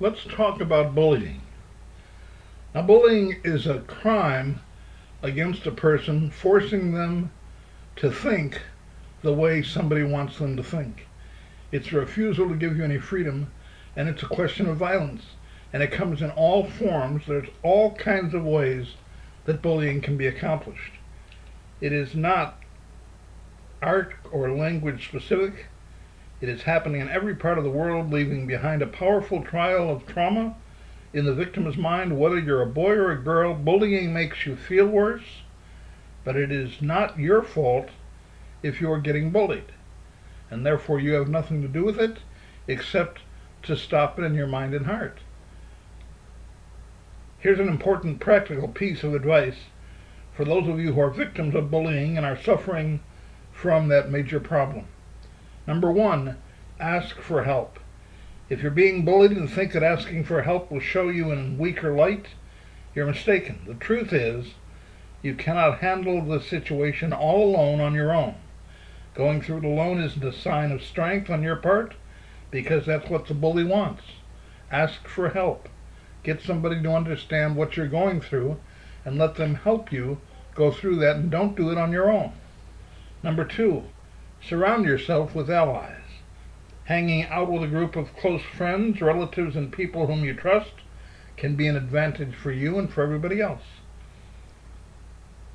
Let's talk about bullying. Now, bullying is a crime against a person, forcing them to think the way somebody wants them to think. It's a refusal to give you any freedom, and it's a question of violence. And it comes in all forms. There's all kinds of ways that bullying can be accomplished. It is not art or language specific. It is happening in every part of the world, leaving behind a powerful trail of trauma in the victim's mind. Whether you're a boy or a girl, bullying makes you feel worse, but it is not your fault if you're getting bullied. And therefore you have nothing to do with it except to stop it in your mind and heart. Here's an important practical piece of advice for those of you who are victims of bullying and are suffering from that major problem. Number one, ask for help. If you're being bullied and think that asking for help will show you in weaker light, you're mistaken. The truth is, you cannot handle the situation all alone on your own. Going through it alone isn't a sign of strength on your part, because that's what the bully wants. Ask for help. Get somebody to understand what you're going through and let them help you go through that, and don't do it on your own. Number two, surround yourself with allies. Hanging out with a group of close friends, relatives, and people whom you trust can be an advantage for you and for everybody else.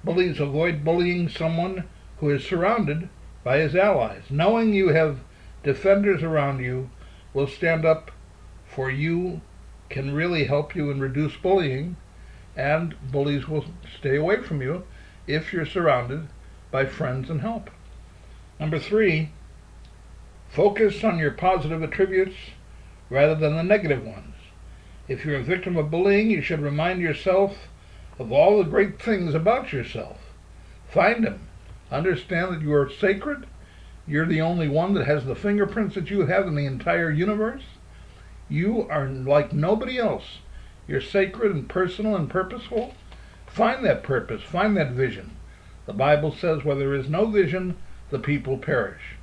Bullies avoid bullying someone who is surrounded by his allies. Knowing you have defenders around you will stand up for you can really help you and reduce bullying, and bullies will stay away from you if you're surrounded by friends and help. Number three, focus on your positive attributes rather than the negative ones. If you're a victim of bullying, you should remind yourself of all the great things about yourself. Find them. Understand that you are sacred. You're the only one that has the fingerprints that you have in the entire universe. You are like nobody else. You're sacred and personal and purposeful. Find that purpose. Find that vision. The Bible says where there is no vision, the people perish.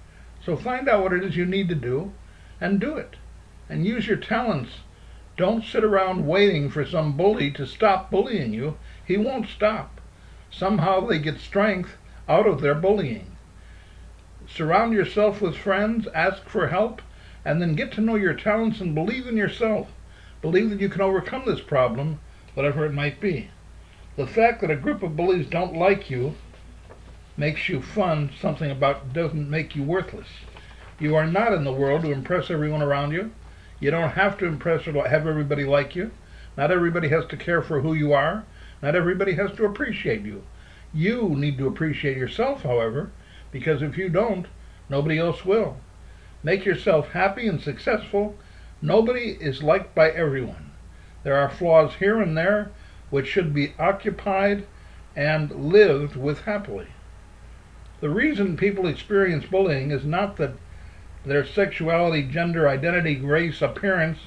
So find out what it is you need to do and do it. And use your talents. Don't sit around waiting for some bully to stop bullying you. He won't stop. Somehow they get strength out of their bullying. Surround yourself with friends, ask for help, and then get to know your talents and believe in yourself. Believe that you can overcome this problem, whatever it might be. The fact that a group of bullies don't like you makes you fun, something about doesn't make you worthless. You are not in the world to impress everyone around you. You don't have to impress or have everybody like you. Not everybody has to care for who you are. Not everybody has to appreciate you. You need to appreciate yourself, however, because if you don't, nobody else will. Make yourself happy and successful. Nobody is liked by everyone. There are flaws here and there which should be occupied and lived with happily. The reason people experience bullying is not that their sexuality, gender, identity, race, appearance,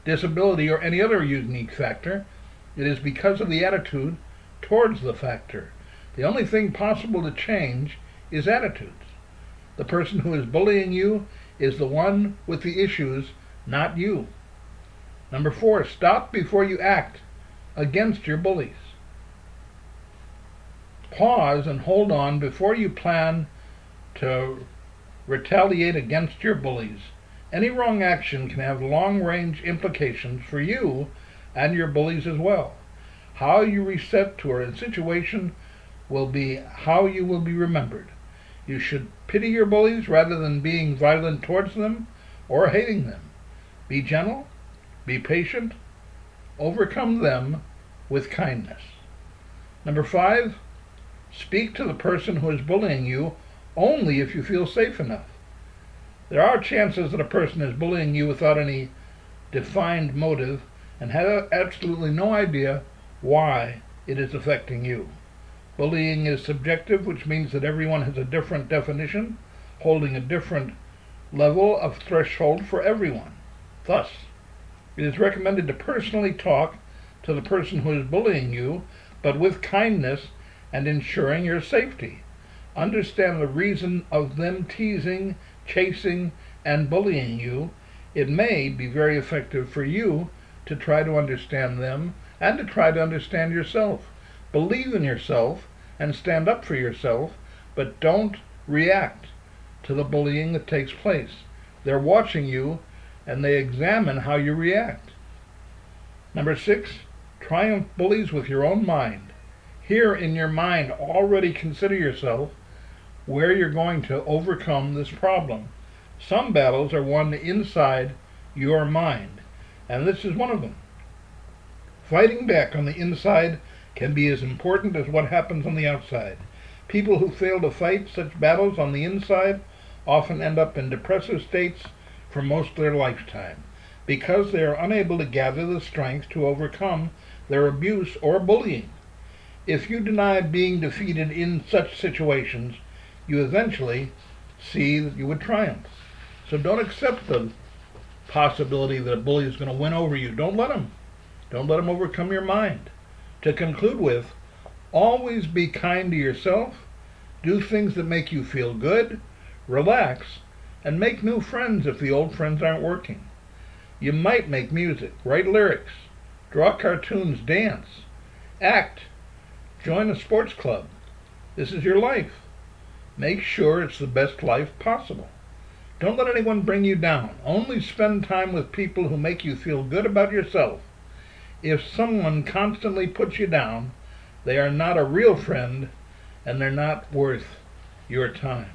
disability, or any other unique factor. It is because of the attitude towards the factor. The only thing possible to change is attitudes. The person who is bullying you is the one with the issues, not you. Number four, stop before you act against your bullies. Pause and hold on before you plan to retaliate against your bullies. Any wrong action can have long-range implications for you and your bullies as well. How you reset to a situation will be how you will be remembered. You should pity your bullies rather than being violent towards them or hating them. Be gentle, be patient, overcome them with kindness. Number five, speak to the person who is bullying you only if you feel safe enough. There are chances that a person is bullying you without any defined motive and has absolutely no idea why it is affecting you. Bullying is subjective, which means that everyone has a different definition, holding a different level of threshold for everyone. Thus, it is recommended to personally talk to the person who is bullying you, but with kindness and ensuring your safety. Understand the reason of them teasing, chasing, and bullying you. It may be very effective for you to try to understand them and to try to understand yourself. Believe in yourself and stand up for yourself, but don't react to the bullying that takes place. They're watching you and they examine how you react. Number 6, triumph bullies with your own mind. Here in your mind, already consider yourself where you're going to overcome this problem. Some battles are won inside your mind, and this is one of them. Fighting back on the inside can be as important as what happens on the outside. People who fail to fight such battles on the inside often end up in depressive states for most of their lifetime, because they are unable to gather the strength to overcome their abuse or bullying. If you deny being defeated in such situations, you eventually see that you would triumph. So don't accept the possibility that a bully is going to win over you. Don't let him. Don't let him overcome your mind. To conclude with, always be kind to yourself, do things that make you feel good, relax, and make new friends if the old friends aren't working. You might make music, write lyrics, draw cartoons, dance, act, join a sports club. This is your life. Make sure it's the best life possible. Don't let anyone bring you down. Only spend time with people who make you feel good about yourself. If someone constantly puts you down, they are not a real friend and they're not worth your time.